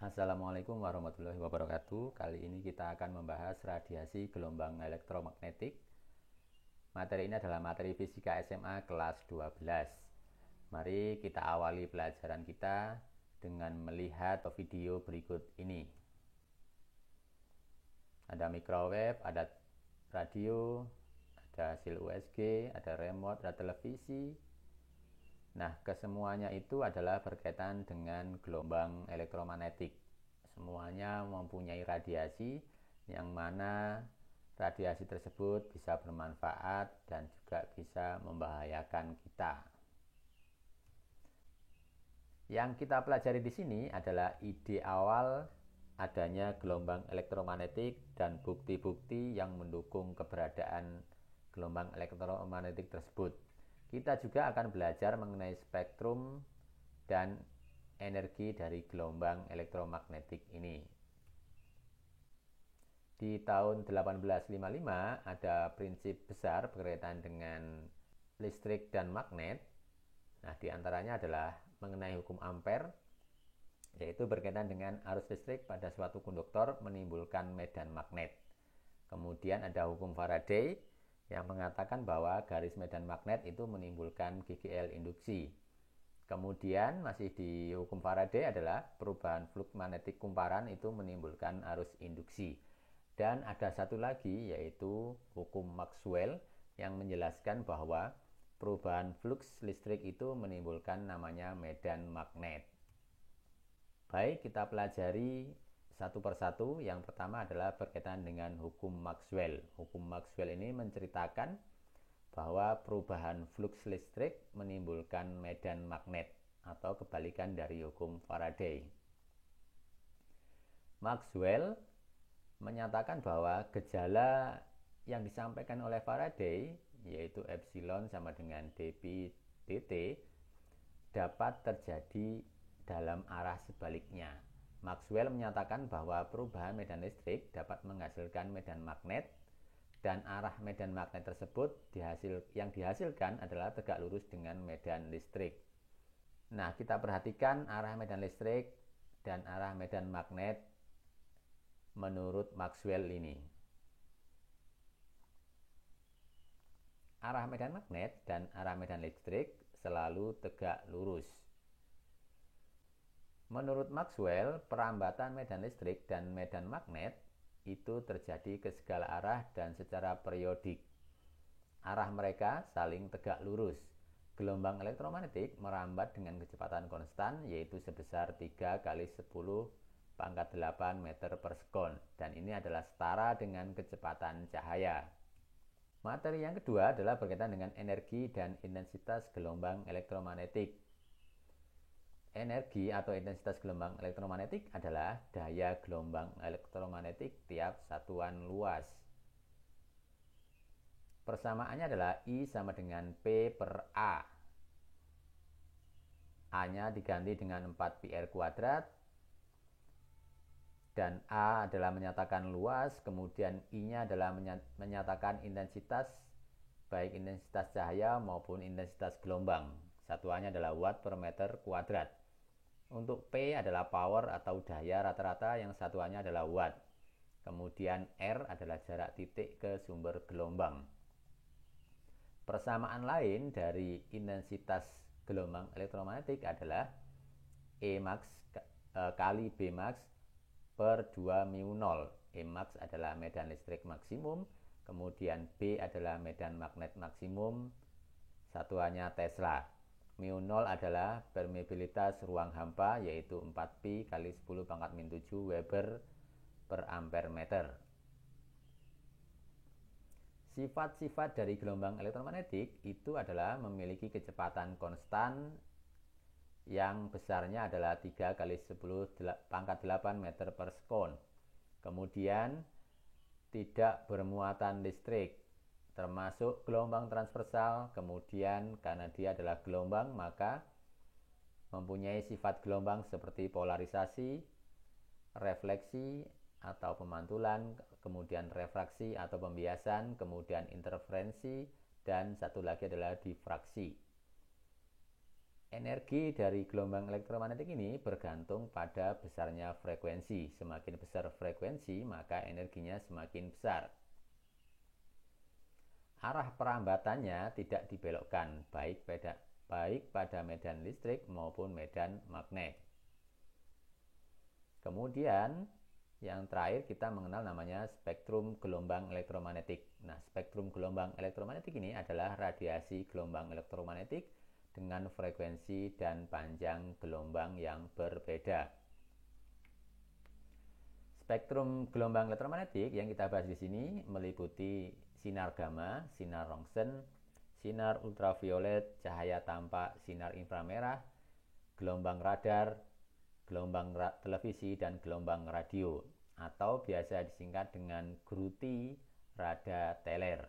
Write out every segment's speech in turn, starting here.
Assalamualaikum warahmatullahi wabarakatuh. Kali ini kita akan membahas radiasi gelombang elektromagnetik. Materi ini adalah materi fisika SMA kelas 12. Mari kita awali pelajaran kita dengan melihat video berikut ini. Ada microwave, ada radio, ada hasil USG, ada remote, ada televisi. Nah, kesemuanya itu adalah berkaitan dengan gelombang elektromagnetik. Semuanya mempunyai radiasi yang mana radiasi tersebut bisa bermanfaat dan juga bisa membahayakan kita. Yang kita pelajari di sini adalah ide awal adanya gelombang elektromagnetik dan bukti-bukti yang mendukung keberadaan gelombang elektromagnetik tersebut. Kita juga akan belajar mengenai spektrum dan energi dari gelombang elektromagnetik ini. Di tahun 1855 ada prinsip besar berkaitan dengan listrik dan magnet. Nah, diantaranya adalah mengenai hukum Ampere, yaitu berkaitan dengan arus listrik pada suatu konduktor menimbulkan medan magnet. Kemudian ada hukum Faraday yang mengatakan bahwa garis medan magnet itu menimbulkan GGL induksi. Kemudian masih di hukum Faraday adalah perubahan flux magnetik kumparan itu menimbulkan arus induksi. Dan ada satu lagi yaitu hukum Maxwell yang menjelaskan bahwa perubahan flux listrik itu menimbulkan namanya medan magnet. Baik, kita pelajari satu persatu. Yang pertama adalah berkaitan dengan hukum Maxwell. Hukum Maxwell ini menceritakan bahwa perubahan flux listrik menimbulkan medan magnet atau kebalikan dari hukum Faraday. Maxwell menyatakan bahwa gejala yang disampaikan oleh Faraday, yaitu epsilon sama dengan dP dt, dapat terjadi dalam arah sebaliknya. Maxwell menyatakan bahwa perubahan medan listrik dapat menghasilkan medan magnet dan arah medan magnet tersebut yang dihasilkan adalah tegak lurus dengan medan listrik. Nah, kita perhatikan arah medan listrik dan arah medan magnet menurut Maxwell ini. Arah medan magnet dan arah medan listrik selalu tegak lurus. Menurut Maxwell, perambatan medan listrik dan medan magnet itu terjadi ke segala arah dan secara periodik. Arah mereka saling tegak lurus. Gelombang elektromagnetik merambat dengan kecepatan konstan, yaitu sebesar 3 kali 10 pangkat 8 meter per sekon. Dan ini adalah setara dengan kecepatan cahaya. Materi yang kedua adalah berkaitan dengan energi dan intensitas gelombang elektromagnetik. Energi atau intensitas gelombang elektromagnetik adalah daya gelombang elektromagnetik tiap satuan luas. Persamaannya adalah I sama dengan P per A. A-nya diganti dengan 4 πr kuadrat. Dan A adalah menyatakan luas, kemudian I-nya adalah menyatakan intensitas, baik intensitas cahaya maupun intensitas gelombang. Satuannya adalah watt per meter kuadrat. Untuk P adalah power atau daya rata-rata yang satuannya adalah watt. Kemudian R adalah jarak titik ke sumber gelombang. Persamaan lain dari intensitas gelombang elektromagnetik adalah E max kali B max per 2 mu 0. E max adalah medan listrik maksimum, kemudian B adalah medan magnet maksimum, satuannya Tesla. Mu 0 adalah permeabilitas ruang hampa, yaitu 4pi kali 10 pangkat min 7 Weber per ampere meter. Sifat-sifat dari gelombang elektromagnetik itu adalah memiliki kecepatan konstan yang besarnya adalah 3 kali 10 pangkat 8 meter per sekon. Kemudian tidak bermuatan listrik, termasuk gelombang transversal. Kemudian karena dia adalah gelombang, maka mempunyai sifat gelombang seperti polarisasi, refleksi atau pemantulan, kemudian refraksi atau pembiasan, kemudian interferensi, dan satu lagi adalah difraksi. Energi dari gelombang elektromagnetik ini bergantung pada besarnya frekuensi. Semakin besar frekuensi, maka energinya semakin besar. Arah perambatannya tidak dibelokkan, baik pada medan listrik maupun medan magnet. Kemudian, yang terakhir kita mengenal namanya spektrum gelombang elektromagnetik. Nah, spektrum gelombang elektromagnetik ini adalah radiasi gelombang elektromagnetik dengan frekuensi dan panjang gelombang yang berbeda. Spektrum gelombang elektromagnetik yang kita bahas di sini meliputi sinar gamma, sinar Roentgen, sinar ultraviolet, cahaya tampak, sinar inframerah, gelombang radar, gelombang televisi, dan gelombang radio, atau biasa disingkat dengan GRUTI, rada teler.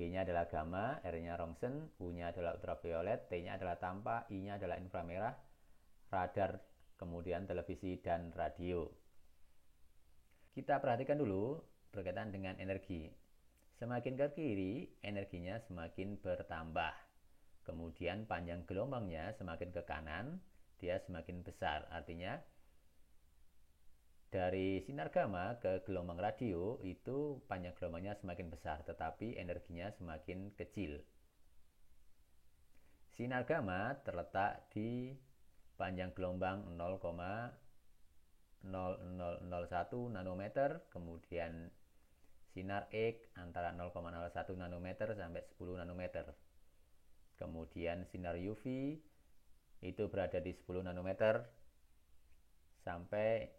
G-nya adalah gamma, R-nya Roentgen, U-nya adalah ultraviolet, T-nya adalah tampak, I-nya adalah inframerah, radar, kemudian televisi, dan radio. Kita perhatikan dulu berkaitan dengan energi. Semakin ke kiri, energinya semakin bertambah. Kemudian panjang gelombangnya semakin ke kanan, dia semakin besar. Artinya, dari sinar gamma ke gelombang radio itu panjang gelombangnya semakin besar, tetapi energinya semakin kecil. Sinar gamma terletak di panjang gelombang 0,0001 nanometer, kemudian sinar X antara 0,01 nanometer sampai 10 nanometer. Kemudian sinar UV itu berada di 10 nanometer sampai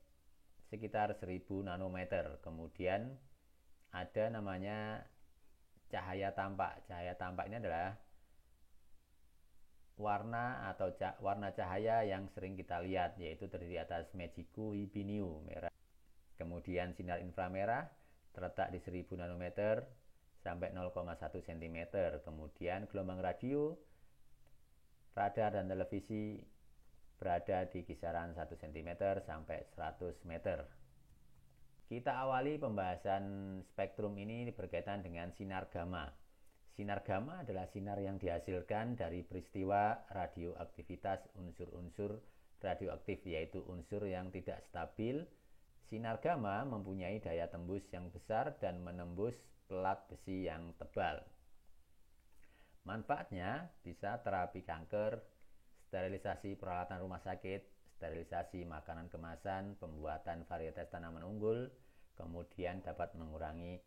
sekitar 1000 nanometer. Kemudian ada namanya cahaya tampak. Cahaya tampak ini adalah warna atau warna cahaya yang sering kita lihat, yaitu terdiri atas Magicu Hibiniu merah. Kemudian sinar inframerah terletak di 1000 nanometer sampai 0,1 cm. Kemudian gelombang radio, radar, dan televisi berada di kisaran 1 cm sampai 100 meter. Kita awali pembahasan spektrum ini berkaitan dengan sinar gamma. Sinar gamma adalah sinar yang dihasilkan dari peristiwa radioaktivitas unsur-unsur radioaktif, yaitu unsur yang tidak stabil. Sinar gamma mempunyai daya tembus yang besar dan menembus pelat besi yang tebal. Manfaatnya bisa terapi kanker, sterilisasi peralatan rumah sakit, sterilisasi makanan kemasan, pembuatan varietas tanaman unggul, kemudian dapat mengurangi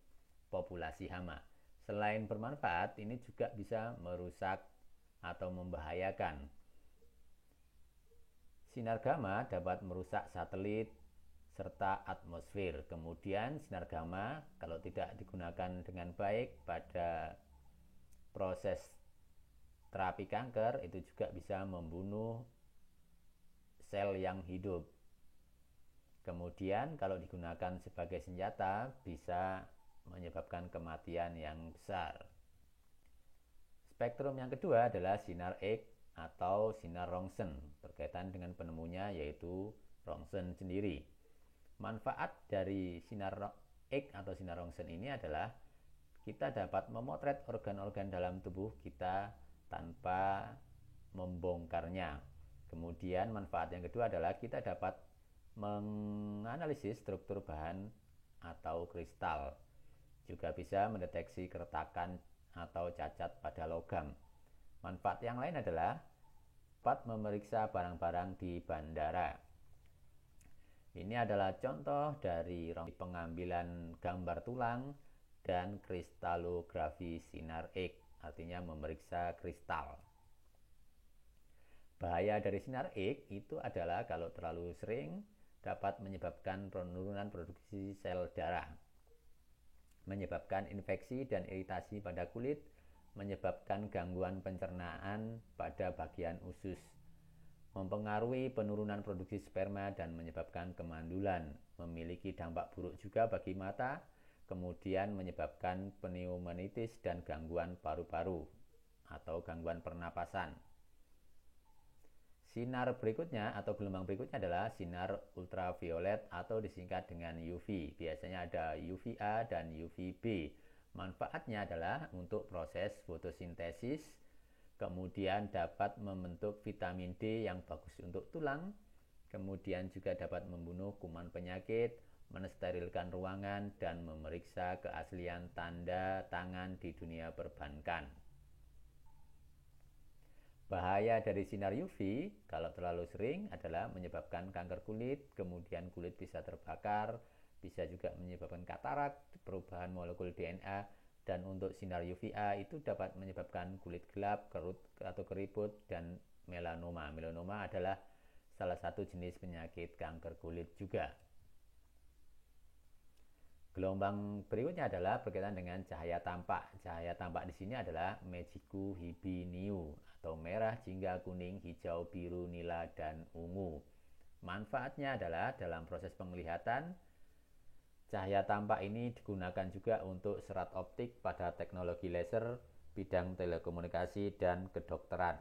populasi hama. Selain bermanfaat, ini juga bisa merusak atau membahayakan. Sinar gamma dapat merusak satelit serta atmosfer. Kemudian sinar gamma kalau tidak digunakan dengan baik pada proses terapi kanker itu juga bisa membunuh sel yang hidup. Kemudian kalau digunakan sebagai senjata bisa menyebabkan kematian yang besar. Spektrum yang kedua adalah sinar X atau sinar Roentgen, berkaitan dengan penemunya yaitu Roentgen sendiri. Manfaat dari sinar X atau sinar Roentgen ini adalah kita dapat memotret organ-organ dalam tubuh kita tanpa membongkarnya. Kemudian manfaat yang kedua adalah kita dapat menganalisis struktur bahan atau kristal. Juga bisa mendeteksi keretakan atau cacat pada logam. Manfaat yang lain adalah dapat memeriksa barang-barang di bandara. Ini adalah contoh dari pengambilan gambar tulang dan kristalografi sinar X, artinya memeriksa kristal. Bahaya dari sinar X itu adalah kalau terlalu sering dapat menyebabkan penurunan produksi sel darah, menyebabkan infeksi dan iritasi pada kulit, menyebabkan gangguan pencernaan pada bagian usus, mempengaruhi penurunan produksi sperma dan menyebabkan kemandulan, memiliki dampak buruk juga bagi mata, kemudian menyebabkan pneumonitis dan gangguan paru-paru atau gangguan pernapasan. Sinar berikutnya atau gelombang berikutnya adalah sinar ultraviolet atau disingkat dengan UV. Biasanya ada UVA dan UVB. Manfaatnya adalah untuk proses fotosintesis, kemudian dapat membentuk vitamin D yang bagus untuk tulang, kemudian juga dapat membunuh kuman penyakit, mensterilkan ruangan, dan memeriksa keaslian tanda tangan di dunia perbankan. Bahaya dari sinar UV kalau terlalu sering adalah menyebabkan kanker kulit, kemudian kulit bisa terbakar, bisa juga menyebabkan katarak, perubahan molekul DNA, dan untuk sinar UVA itu dapat menyebabkan kulit gelap, kerut atau keriput, dan melanoma. Melanoma adalah salah satu jenis penyakit kanker kulit juga. Gelombang berikutnya adalah berkaitan dengan cahaya tampak. Cahaya tampak di sini adalah Mejiku Hibiniu atau merah, jingga, kuning, hijau, biru, nila, dan ungu. Manfaatnya adalah dalam proses penglihatan, cahaya tampak ini digunakan juga untuk serat optik pada teknologi laser, bidang telekomunikasi, dan kedokteran.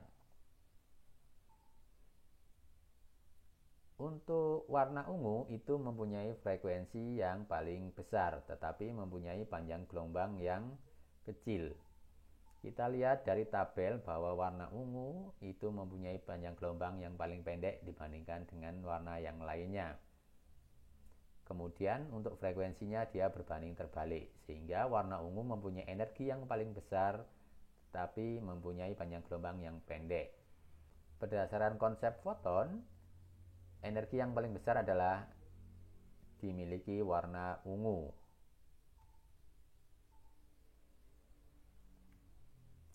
Untuk warna ungu itu mempunyai frekuensi yang paling besar, tetapi mempunyai panjang gelombang yang kecil. Kita lihat dari tabel bahwa warna ungu itu mempunyai panjang gelombang yang paling pendek dibandingkan dengan warna yang lainnya. Kemudian untuk frekuensinya dia berbanding terbalik, sehingga warna ungu mempunyai energi yang paling besar, tetapi mempunyai panjang gelombang yang pendek. Berdasarkan konsep foton, energi yang paling besar adalah dimiliki warna ungu.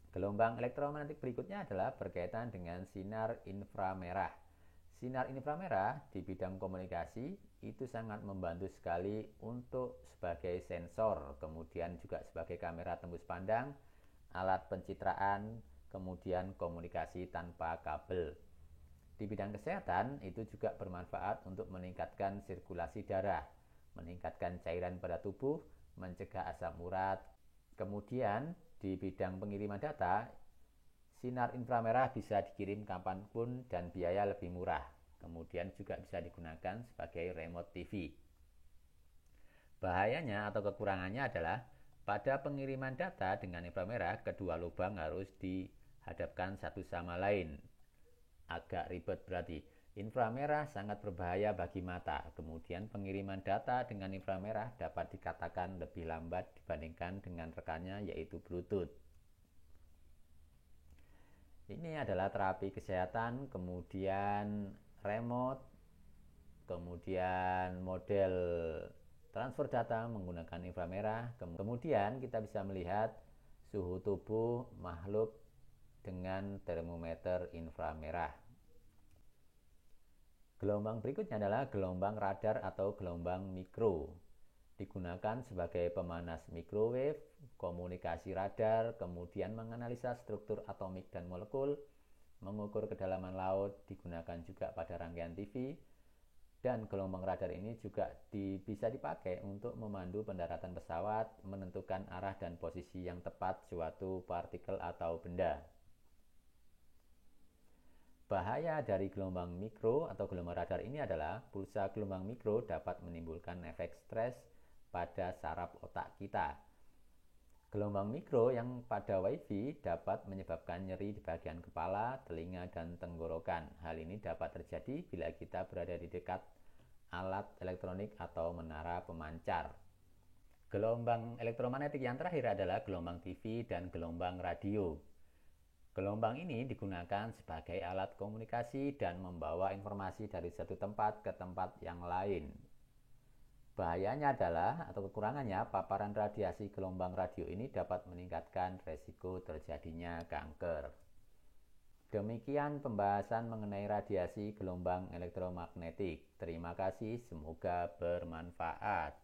Gelombang elektromagnetik berikutnya adalah berkaitan dengan sinar inframerah. Sinar inframerah di bidang komunikasi itu sangat membantu sekali untuk sebagai sensor, kemudian juga sebagai kamera tembus pandang, alat pencitraan, kemudian komunikasi tanpa kabel. Di bidang kesehatan itu juga bermanfaat untuk meningkatkan sirkulasi darah, meningkatkan cairan pada tubuh, mencegah asam urat. Kemudian di bidang pengiriman data, sinar inframerah bisa dikirim kapanpun dan biaya lebih murah. Kemudian juga bisa digunakan sebagai remote TV. Bahayanya atau kekurangannya adalah pada pengiriman data dengan inframerah, kedua lubang harus dihadapkan satu sama lain. Agak ribet berarti. Inframerah sangat berbahaya bagi mata. Kemudian pengiriman data dengan inframerah dapat dikatakan lebih lambat dibandingkan dengan rekannya yaitu Bluetooth. Ini adalah terapi kesehatan, kemudian remote, kemudian model transfer data menggunakan inframerah. Kemudian kita bisa melihat suhu tubuh makhluk dengan termometer inframerah. Gelombang berikutnya adalah gelombang radar atau gelombang mikro. Digunakan sebagai pemanas microwave, komunikasi radar, kemudian menganalisa struktur atomik dan molekul, mengukur kedalaman laut, digunakan juga pada rangkaian TV, dan gelombang radar ini juga bisa dipakai untuk memandu pendaratan pesawat, menentukan arah dan posisi yang tepat suatu partikel atau benda. Bahaya dari gelombang mikro atau gelombang radar ini adalah pulsa gelombang mikro dapat menimbulkan efek stres pada saraf otak kita. Gelombang mikro yang pada WiFi dapat menyebabkan nyeri di bagian kepala, telinga, dan tenggorokan. Hal ini dapat terjadi bila kita berada di dekat alat elektronik atau menara pemancar. Gelombang elektromagnetik yang terakhir adalah gelombang TV dan gelombang radio. Gelombang ini digunakan sebagai alat komunikasi dan membawa informasi dari satu tempat ke tempat yang lain. Bahayanya adalah atau kekurangannya, paparan radiasi gelombang radio ini dapat meningkatkan resiko terjadinya kanker. Demikian pembahasan mengenai radiasi gelombang elektromagnetik. Terima kasih, semoga bermanfaat.